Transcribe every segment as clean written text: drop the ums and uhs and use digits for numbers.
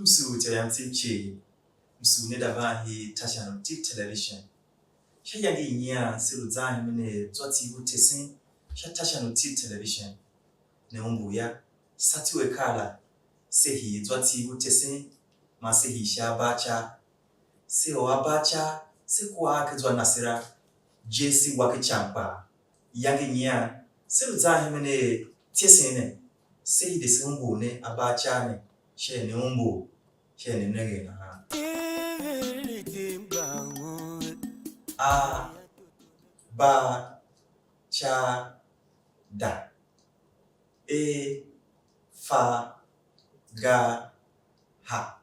Msu Tayamtichi, Msu Nedabahi, Tashano Deep Television. Shayagi Nya, Siluzani Mine, Twati Wutesin, Shatashano Deep Television. Neumbuya, Satu Ekala, Sehi, Twati Wutesin, Masehi Shabacha, Seo Abacha, Sekwa Kazwa Nasira, JC Wakichampa, Yagi Nya, Siluzani Mine, Tiesine, Sehi de Sumbu ne Abacha ne, She Neumbu. A ba cha da e fa ga ha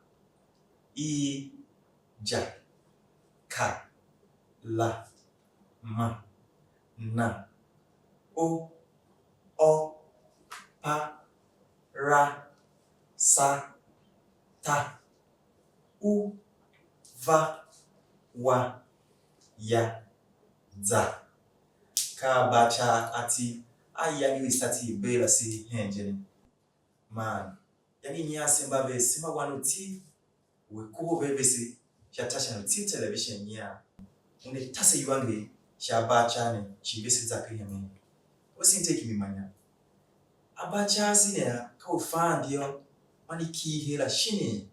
I ja ka la ma na o pa ra sa ta u va wa ya za ka bacha ati ayani wisati bela si henjeni man yani nya simba be simba wanuti we kubo bebe si shatasha no ti television nya une tasa yuange shabacha ne chibisi zakri hemi wasinte kimimanya abacha sine ka ufandio mani ki hela shini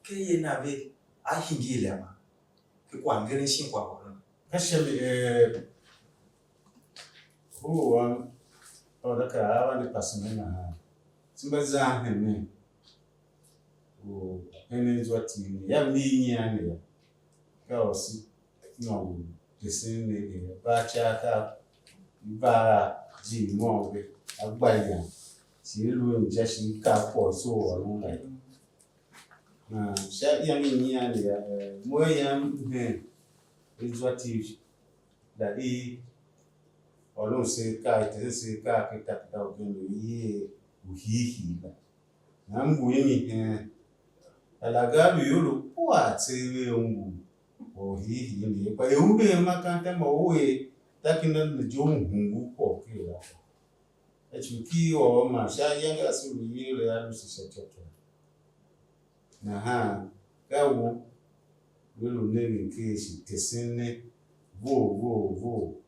ke yena be ahingile ma ke kwangere shin kwa hono Kashali huwa odaka awa ni pasimena simba za hemi o ene zwati ya ninyane ya kaosi no desene ba chaka ba ji mobe agbaya ti lu nje shi ka po so orun lai na sha ya ninyane ya mo ya he zwati da Ọlọ́run ṣe ká ìtẹ́sí ṣe ká kíkàtà ọ̀gbẹ̀lú yìí òhìhì ìgbà. Na mgbe imi alagalu yolo kwa tsewe ungu òhìhì imi kwa eube makante ma owe takina njo hungu kwa kila. Echuki o ma sha yanga sulu yele alu sishachoto. Na ha kawo yolo nemi keshi tesene vo.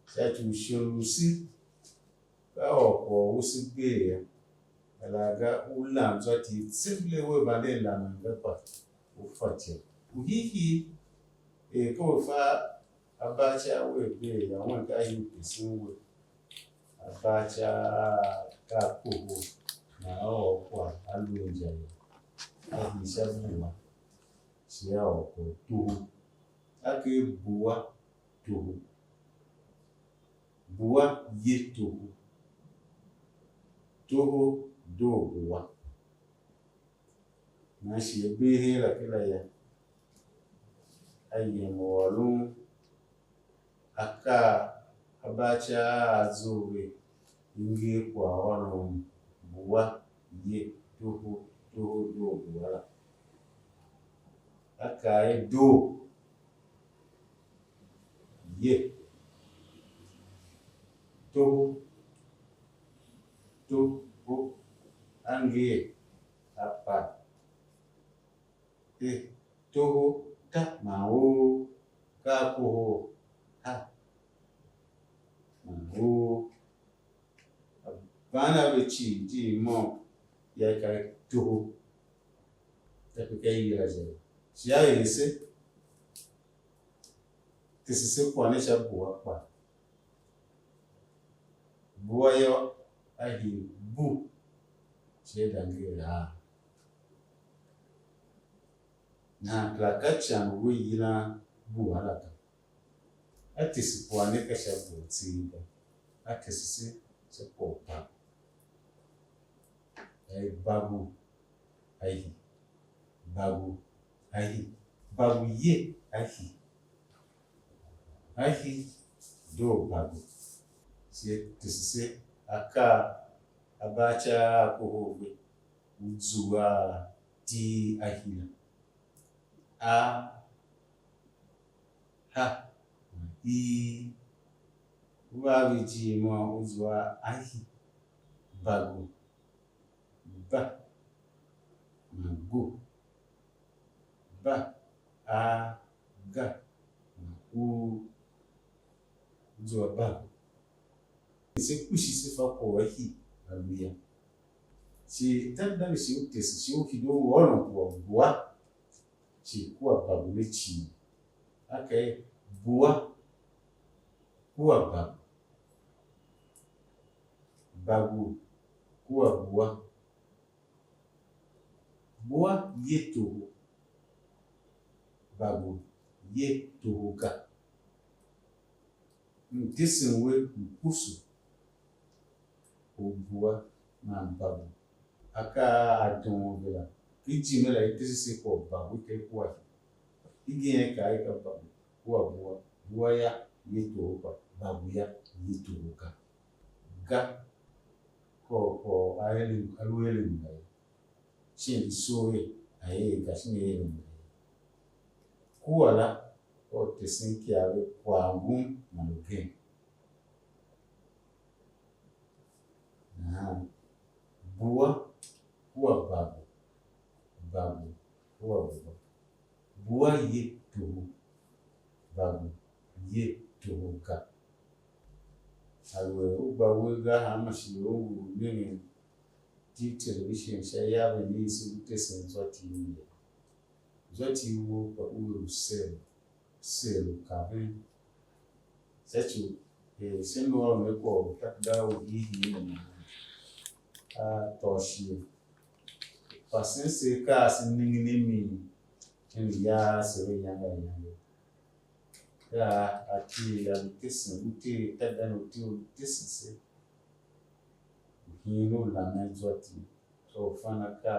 Satu sholusi ka ọ̀pọ̀ usi gbe ya alaga ulam zati simple we bale la ngapa ufatia uhihi ko fa abacha we be ya won ka yu pesin we abacha ka ko na ọ̀pọ̀ alu nja ya abi sabuwa si ya ọ̀pọ̀ to ake buwa to buwa ye toho do buwa na shi behe la kila ya ayyamolun aka abacha azuwe inge kwa ọrùn buwa ye toho do buwa aka do ye to ange apa to ta mau ka ko ha mau bana bechi ji mo ya ka to ta kai raje sia ese tisise kuonesha buwa pa buwa yo ahi bu chedangira na klakacha wiyila buwalaka atisi kuane kasha butinga atisi se popa ai babu ye ahi do babu tisi aka abacha kuhogwe uzuwa ti ahila ha I wabiji mo uzuwa ahi bagu ba magu ba a ga u zuwa ba sai kushi sifa ko wahi aluya si tanda si utesi si ukido wono ko bua si kuwa babu lechi akai bua kuwa babu babu kuwa bua bua yeto babu yeto ka mtesin we mpusu bua na babu aka adon bila kiji mela itisi ko babu ke kuwa igi ka ai ka babu kuwa bua ya yeto ka babu ya yeto ka ga ko ayelin alwelin bai shin soye aye ga shin yelin kuwa la o tesin kiawe kwa ngum maluke bua kuwa babu kuwa bua bua yeto babu yeto ka alwe uba wega hamashi yogu nini ti television shaya bani su tesen zoti wo ba uru sel kabin sachu sendo me ko takdawo hihi ni toshi pasense ka siningini mi ya sere yanga ya ati ya tesen uti tadano ti tesen se hino la mezoti so fana ka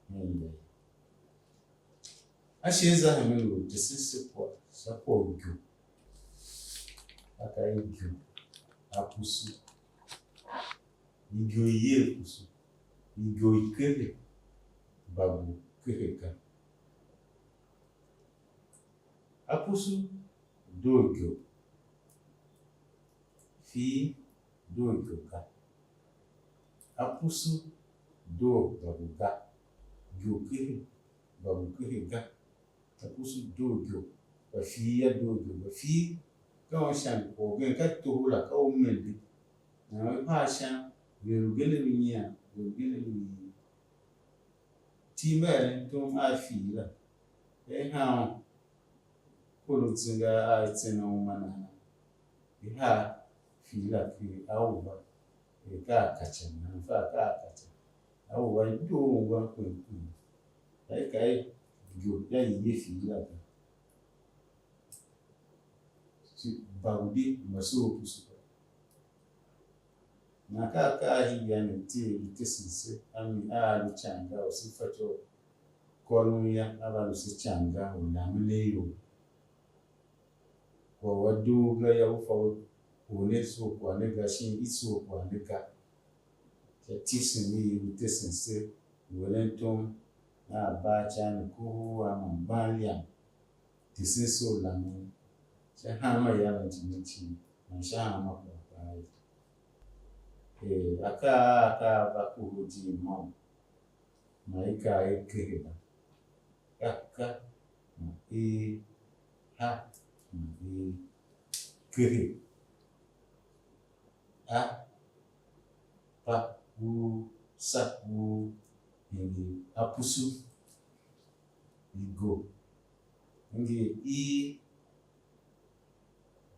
ni asheza hamelo tesen se kwa sapo gyu aka gyu apusu igyo ye pusu igyo ikere babu keheka apusu dogyo fi dogyo ka apusu do babu ga gyo kehe babu keheka apusu dogyo ba fi ya dogyo ba fi ka shan ko gen ka to la ka o melde na pa shan gele binya gele bi timere to ma fi la ha kolo tsinga a tsena umana ha fi la fi auba ka kacha na fa ka kacha auba do wa ko kai yo ya yi fi la si baudi maso kusu na ka hiya ne ti sinse ami ni changa o sifato konu ya aba si changa o na mleyo ko wadu ga ya ufa o ne so ko ne ga shi iso ko ne ka ti sinmi ti sinse wolenton na ba cha ne ko ambalia ti sinso la mu se hama ya ntimiti na sha hama ko bai aka bakuji mo maika ekeba aka ha kere a pa u sa u ngi apusu igo ngi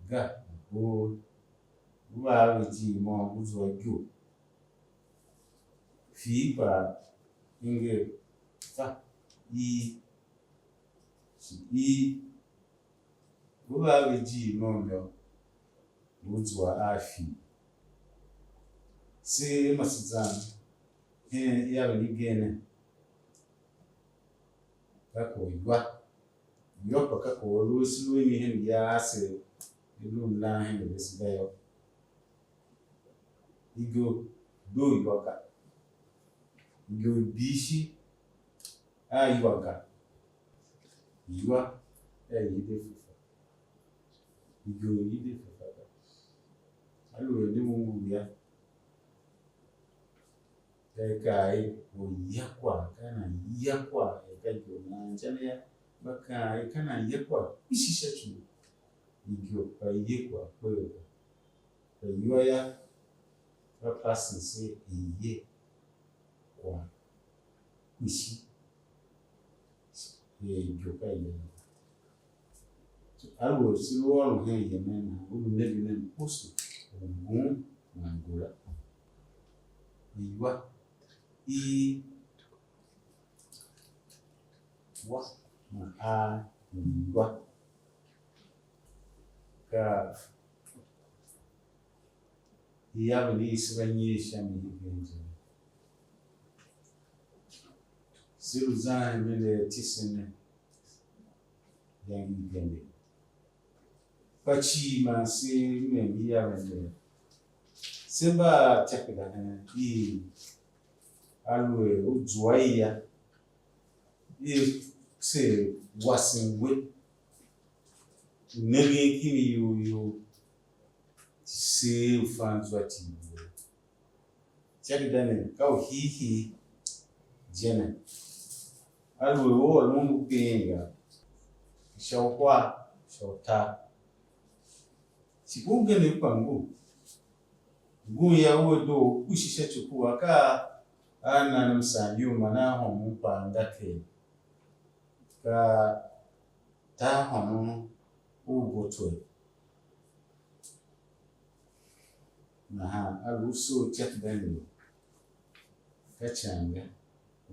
ga o wa ji mo uzo gyo fi pa ngi fa wa ji mo lo uzo afi se masizan ya ni gene ka ko igwa yo ka ko lu slu ni hen ya se ilu la hen de sidayo igo do iwaka igo bishi iwaka iwa yide fufa igo yide fufa alu ni mungu ya kai o yakwa kana yakwa ka jona chane baka kana yekwa ishisha chu igyo pa yekwa kwa yoya a person say iye kwa ishi igyo pa ye alwo silwo he yemena ulunebine mpusu umu mangula iwa i wa ma a iwa ka iya bili isibanyisha migenzo siru zan mele tisene yangi gende pachi ma si me iya bende seba chakida i alwe uzuaiya i se wasingwe nege kini yu se ufanzwa tibu chakida ne kau hihi jene alwe wo mungu penga shawwa shawta sibunge ne pangu guya wodo kushisha chukua ka ana msanyu mana homu pandake ka ta homu ubotwe na aluso chakdani kachanga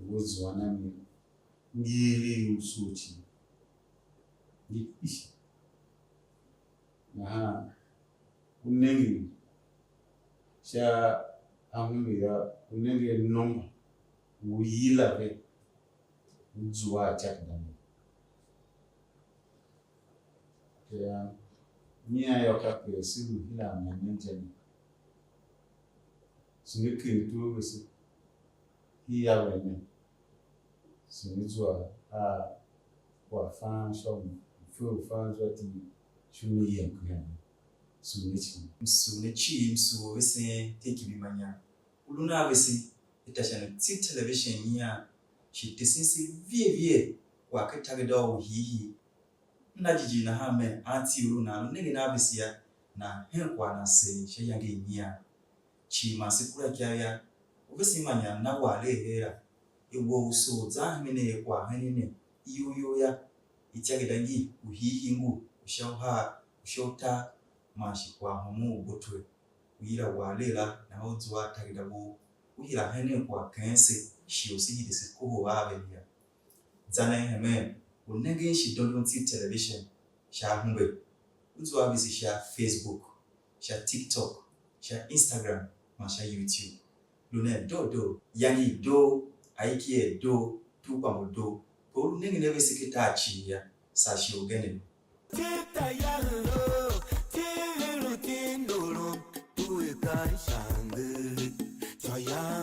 uwezo wanami ngili usuchi ishi na unengi sha amira unengi nomba uyila be uzuwa chakdani ya mia yokape silu hila mwenjeni siniki tu besi hiya wene sinizwa kwa fan shom fu fan zati chumi yankana msunichi msu wese teki bimanya uluna wese itashana ti television ya chitesinsi vie wa katagado hihi najiji na hame anti uluna nege na bisia na henkwa na se sheyange nya chi masikura kya wese manya na wale hera ewo so za mene kwa hanene iyo ya ityagidangi uhihi ngu ushota mashi kwa homu botwe uyira walela na ozwa tagidabo uyira hene kwa kense shiosi hidise ko babenya zana heme unenge shi don't see television sha humbe uzwa bisi sha Facebook sha TikTok sha Instagram masha YouTube lune do yani do aikie do tu kwa modo ko unenge nebe sikita chiya sa shi ogene Tita yalo, tilu tindulu, tuwe kari shangu, choya.